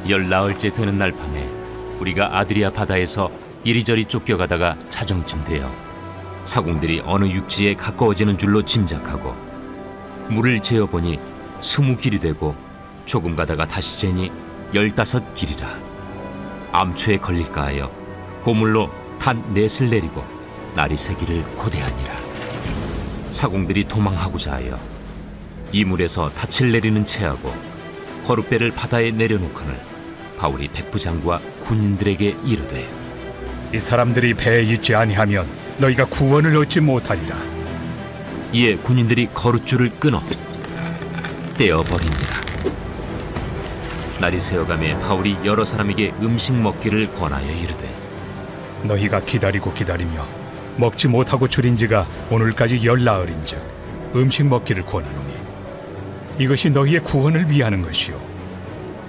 열나흘째 되는 날 밤에 우리가 아드리아 바다에서 이리저리 쫓겨가다가 자정쯤 되어 사공들이 어느 육지에 가까워지는 줄로 짐작하고 물을 재어보니 20길이 되고 조금 가다가 다시 재니 15길이라 암초에 걸릴까 하여 고물로 단 넷을 내리고 날이 새기를 고대하니라. 사공들이 도망하고자 하여 이물에서 닻을 내리는 채하고 거룻배를 바다에 내려놓거늘 바울이 백부장과 군인들에게 이르되 이 사람들이 배에 있지 아니하면 너희가 구원을 얻지 못하리라. 이에 군인들이 거룻줄을 끊어 떼어버리니라. 날이 새어가매 바울이 여러 사람에게 음식 먹기를 권하여 이르되 너희가 기다리고 기다리며 먹지 못하고 줄인 지가 오늘까지 열나흘인즉 음식 먹기를 권하노니 이것이 너희의 구원을 위하는 것이요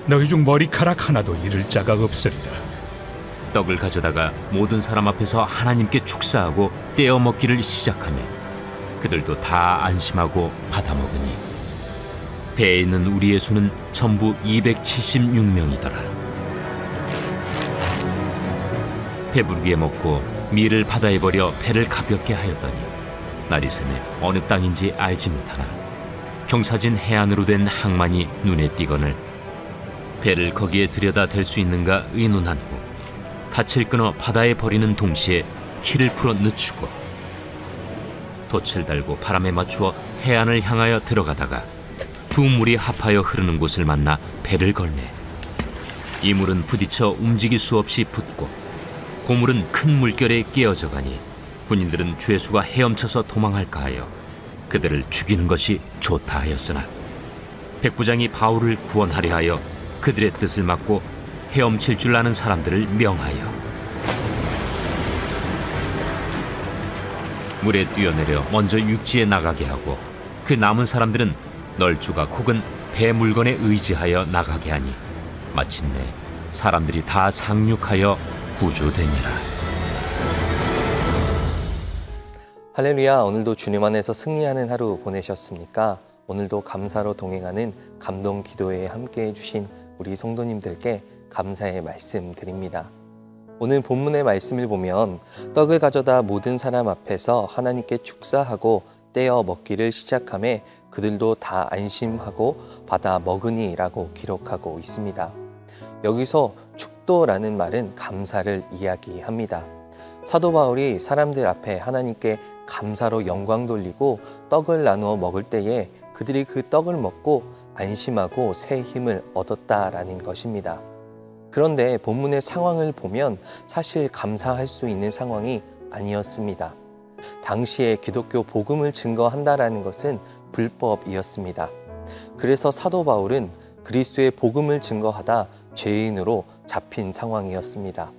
너희 중 머리카락 하나도 잃을 자가 없으리라. 떡을 가져다가 모든 사람 앞에서 하나님께 축사하고 떼어 먹기를 시작하며 그들도 다 안심하고 받아 먹으니 배에 있는 우리의 수는 전부 276명이더라. 배부르게 먹고 밀을 바다에 버려 배를 가볍게 하였더니 날이 새매 어느 땅인지 알지 못하나 경사진 해안으로 된 항만이 눈에 띄거늘 배를 거기에 들여다 댈 수 있는가 의논한 후 닻을 끊어 바다에 버리는 동시에 키를 풀어 늦추고 돛을 달고 바람에 맞추어 해안을 향하여 들어가다가 두 물이 합하여 흐르는 곳을 만나 배를 걸매 이 물은 부딪혀 움직일 수 없이 붙고 고물은 큰 물결에 깨어져 가니 군인들은 죄수가 헤엄쳐서 도망할까 하여 그들을 죽이는 것이 좋다 하였으나 백부장이 바울을 구원하려 하여 그들의 뜻을 막고 헤엄칠 줄 아는 사람들을 명하여 물에 뛰어내려 먼저 육지에 나가게 하고 그 남은 사람들은 널조각 혹은 배 물건에 의지하여 나가게 하니 마침내 사람들이 다 상륙하여 구조되니라. 할렐루야. 오늘도 주님 안에서 승리하는 하루 보내셨습니까? 오늘도 감사로 동행하는 감동 기도회에 함께해 주신 우리 성도님들께 감사의 말씀 드립니다. 오늘 본문의 말씀을 보면 떡을 가져다 모든 사람 앞에서 하나님께 축사하고 떼어 먹기를 시작하며 그들도 다 안심하고 받아 먹으니라고 기록하고 있습니다. 여기서 축도라는 말은 감사를 이야기합니다. 사도 바울이 사람들 앞에 하나님께 감사로 영광 돌리고 떡을 나누어 먹을 때에 그들이 그 떡을 먹고 안심하고 새 힘을 얻었다라는 것입니다. 그런데 본문의 상황을 보면 사실 감사할 수 있는 상황이 아니었습니다. 당시에 기독교 복음을 증거한다라는 것은 불법이었습니다. 그래서 사도 바울은 그리스도의 복음을 증거하다 죄인으로 잡힌 상황이었습니다.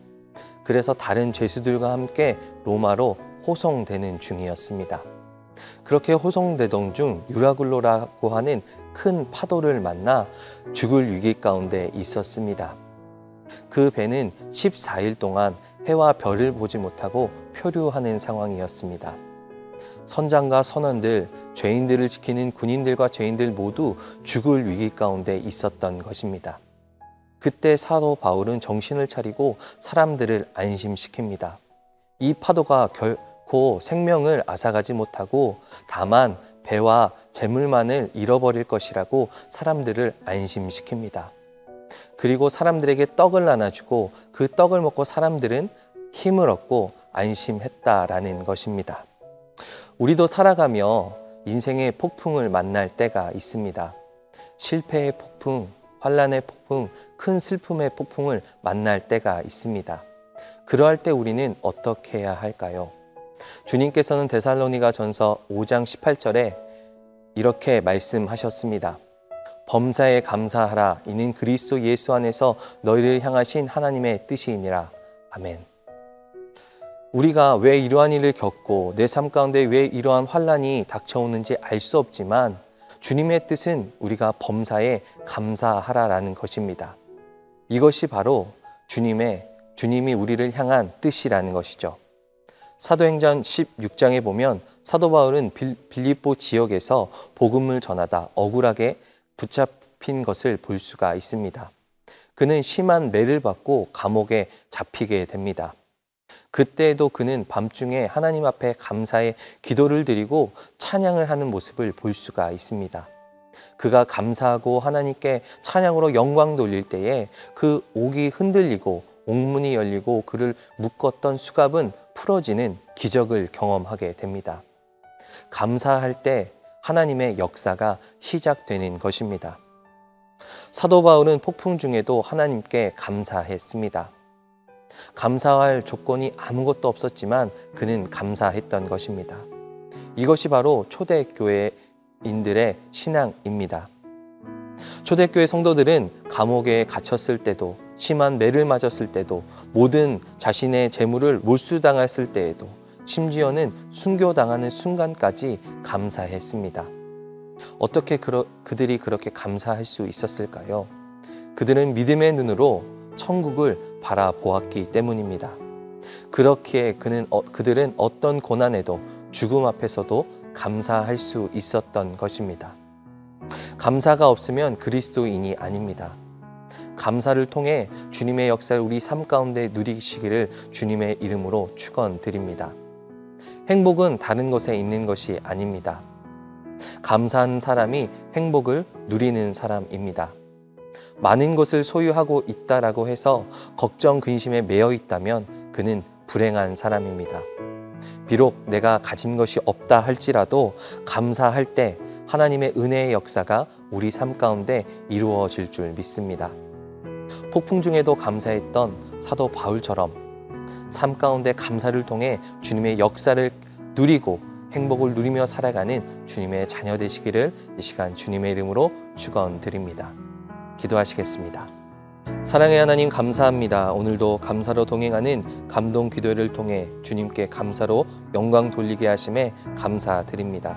그래서 다른 죄수들과 함께 로마로 호송되는 중이었습니다. 그렇게 호송되던 중 유라굴로라고 하는 큰 파도를 만나 죽을 위기 가운데 있었습니다. 그 배는 14일 동안 해와 별을 보지 못하고 표류하는 상황이었습니다. 선장과 선원들, 죄인들을 지키는 군인들과 죄인들 모두 죽을 위기 가운데 있었던 것입니다. 그때 사도 바울은 정신을 차리고 사람들을 안심시킵니다. 이 파도가 결코 생명을 앗아가지 못하고 다만 배와 재물만을 잃어버릴 것이라고 사람들을 안심시킵니다. 그리고 사람들에게 떡을 나눠주고 그 떡을 먹고 사람들은 힘을 얻고 안심했다라는 것입니다. 우리도 살아가며 인생의 폭풍을 만날 때가 있습니다. 실패의 폭풍, 환난의 폭풍, 큰 슬픔의 폭풍을 만날 때가 있습니다. 그러할 때 우리는 어떻게 해야 할까요? 주님께서는 데살로니가 전서 5장 18절에 이렇게 말씀하셨습니다. 범사에 감사하라. 이는 그리스도 예수 안에서 너희를 향하신 하나님의 뜻이니라. 아멘. 우리가 왜 이러한 일을 겪고 내 삶 가운데 왜 이러한 환난이 닥쳐오는지 알 수 없지만 주님의 뜻은 우리가 범사에 감사하라라는 것입니다. 이것이 바로 주님이 우리를 향한 뜻이라는 것이죠. 사도행전 16장에 보면 사도 바울은 빌립보 지역에서 복음을 전하다 억울하게 붙잡힌 것을 볼 수가 있습니다. 그는 심한 매를 받고 감옥에 잡히게 됩니다. 그때에도 그는 밤중에 하나님 앞에 감사의 기도를 드리고 찬양을 하는 모습을 볼 수가 있습니다. 그가 감사하고 하나님께 찬양으로 영광 돌릴 때에 그 옥이 흔들리고 옥문이 열리고 그를 묶었던 수갑은 풀어지는 기적을 경험하게 됩니다. 감사할 때 하나님의 역사가 시작되는 것입니다. 사도 바울은 폭풍 중에도 하나님께 감사했습니다. 감사할 조건이 아무것도 없었지만 그는 감사했던 것입니다. 이것이 바로 초대교회인들의 신앙입니다. 초대교회 성도들은 감옥에 갇혔을 때도, 심한 매를 맞았을 때도, 모든 자신의 재물을 몰수당했을 때에도, 심지어는 순교당하는 순간까지 감사했습니다. 어떻게 그들이 그렇게 감사할 수 있었을까요? 그들은 믿음의 눈으로 천국을 바라보았기 때문입니다. 그렇기에 그들은 어떤 고난에도 죽음 앞에서도 감사할 수 있었던 것입니다. 감사가 없으면 그리스도인이 아닙니다. 감사를 통해 주님의 역사를 우리 삶 가운데 누리시기를 주님의 이름으로 축원드립니다. 행복은 다른 것에 있는 것이 아닙니다. 감사한 사람이 행복을 누리는 사람입니다. 많은 것을 소유하고 있다라고 해서 걱정, 근심에 매여 있다면 그는 불행한 사람입니다. 비록 내가 가진 것이 없다 할지라도 감사할 때 하나님의 은혜의 역사가 우리 삶 가운데 이루어질 줄 믿습니다. 폭풍 중에도 감사했던 사도 바울처럼 삶 가운데 감사를 통해 주님의 역사를 누리고 행복을 누리며 살아가는 주님의 자녀 되시기를 이 시간 주님의 이름으로 축원드립니다. 기도하시겠습니다. 사랑의 하나님 감사합니다. 오늘도 감사로 동행하는 감동 기도회를 통해 주님께 감사로 영광 돌리게 하심에 감사드립니다.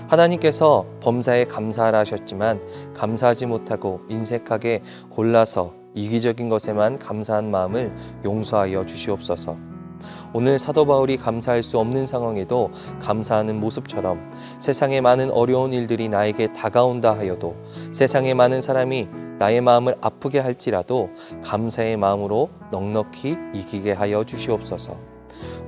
하나님께서 범사에 감사하라 하셨지만 감사하지 못하고 인색하게 골라서 이기적인 것에만 감사한 마음을 용서하여 주시옵소서. 오늘 사도 바울이 감사할 수 없는 상황에도 감사하는 모습처럼 세상의 많은 어려운 일들이 나에게 다가온다 하여도 세상의 많은 사람이 나의 마음을 아프게 할지라도 감사의 마음으로 넉넉히 이기게 하여 주시옵소서.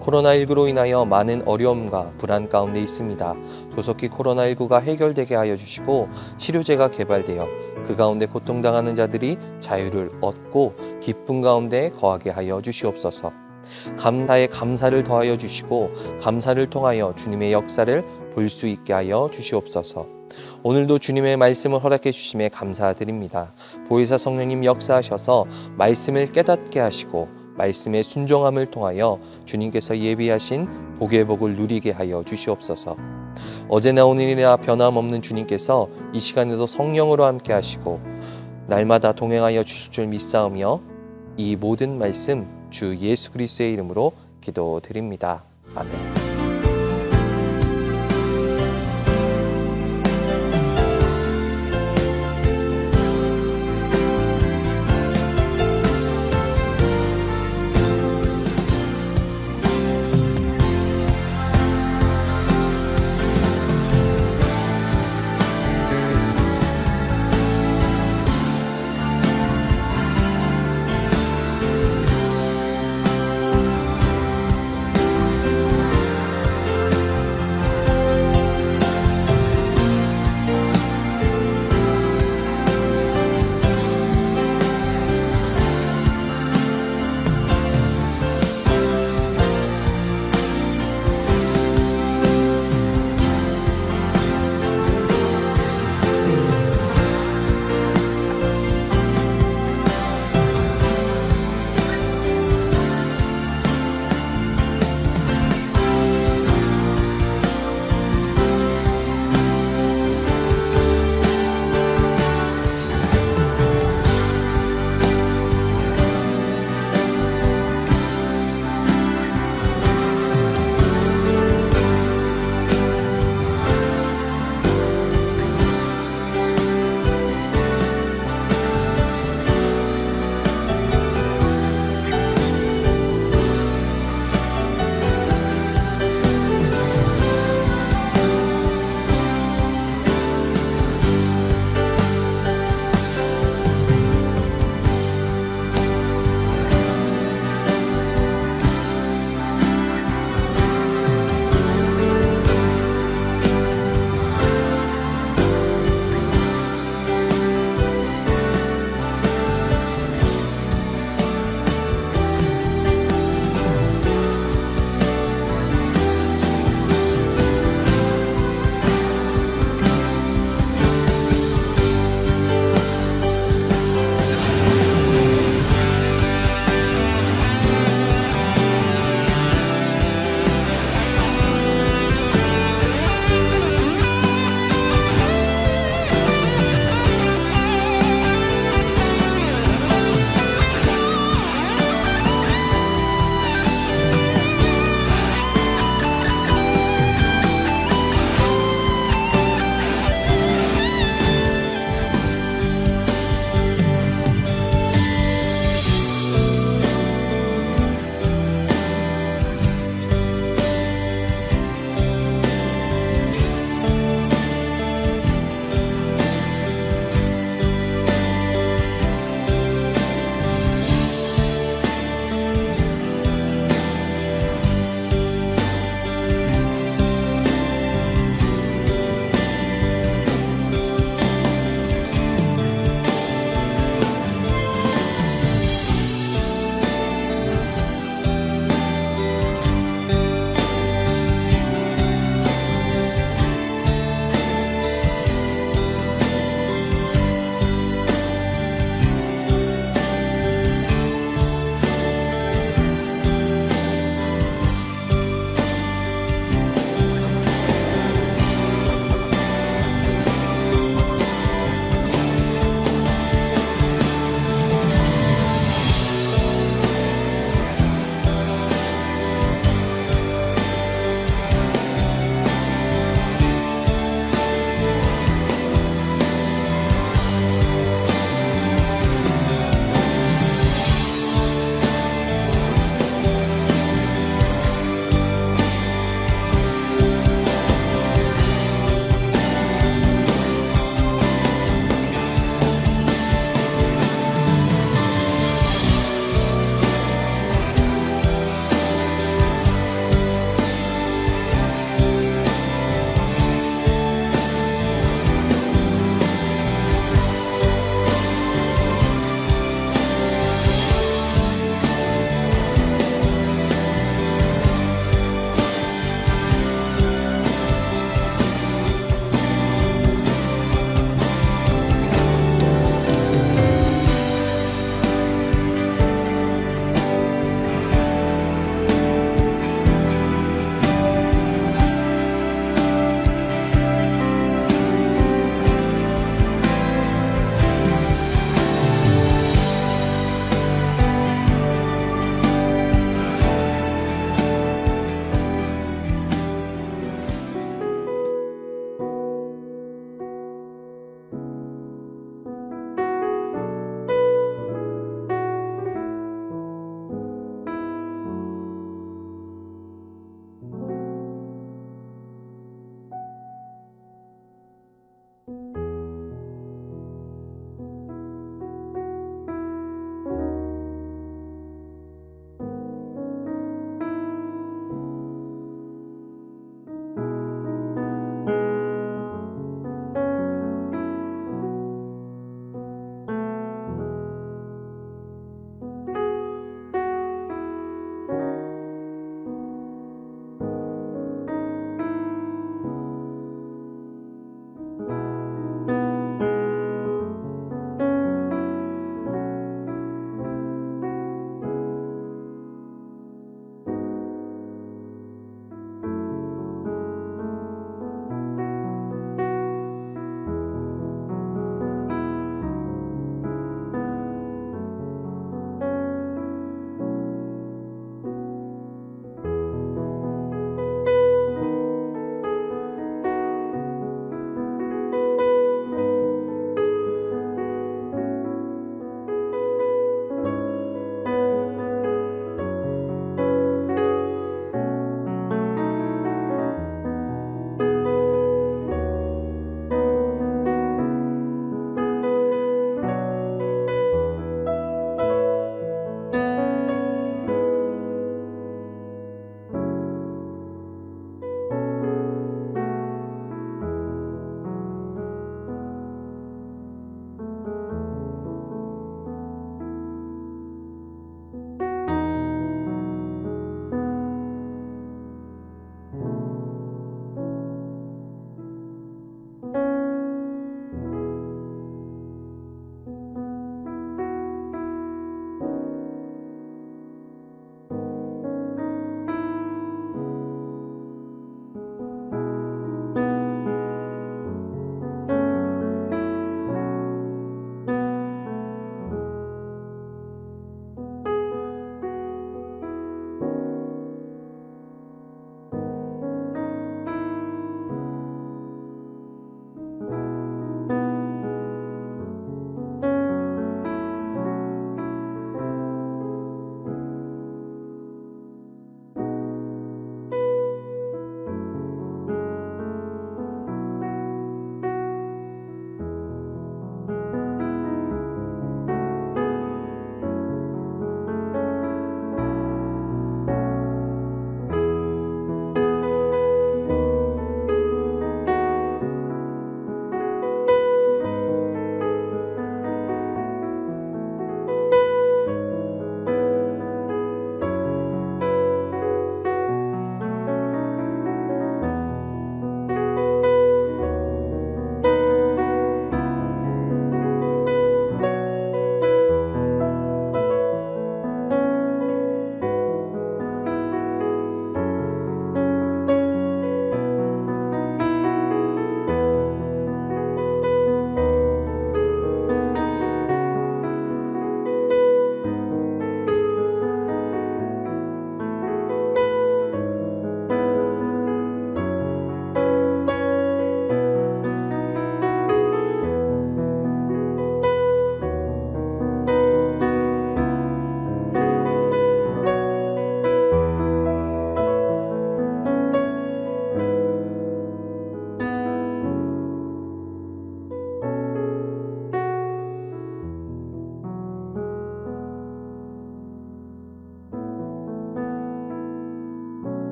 코로나19로 인하여 많은 어려움과 불안 가운데 있습니다. 조속히 코로나19가 해결되게 하여 주시고 치료제가 개발되어 그 가운데 고통당하는 자들이 자유를 얻고 기쁨 가운데 거하게 하여 주시옵소서. 감사에 감사를 더하여 주시고 감사를 통하여 주님의 역사를 볼 수 있게 하여 주시옵소서. 오늘도 주님의 말씀을 허락해 주심에 감사드립니다. 보혜사 성령님 역사하셔서 말씀을 깨닫게 하시고 말씀의 순종함을 통하여 주님께서 예비하신 복의 복을 누리게 하여 주시옵소서. 어제나 오늘이나 변함없는 주님께서 이 시간에도 성령으로 함께 하시고 날마다 동행하여 주실 줄 믿사오며 이 모든 말씀 주 예수 그리스도의 이름으로 기도드립니다. 아멘.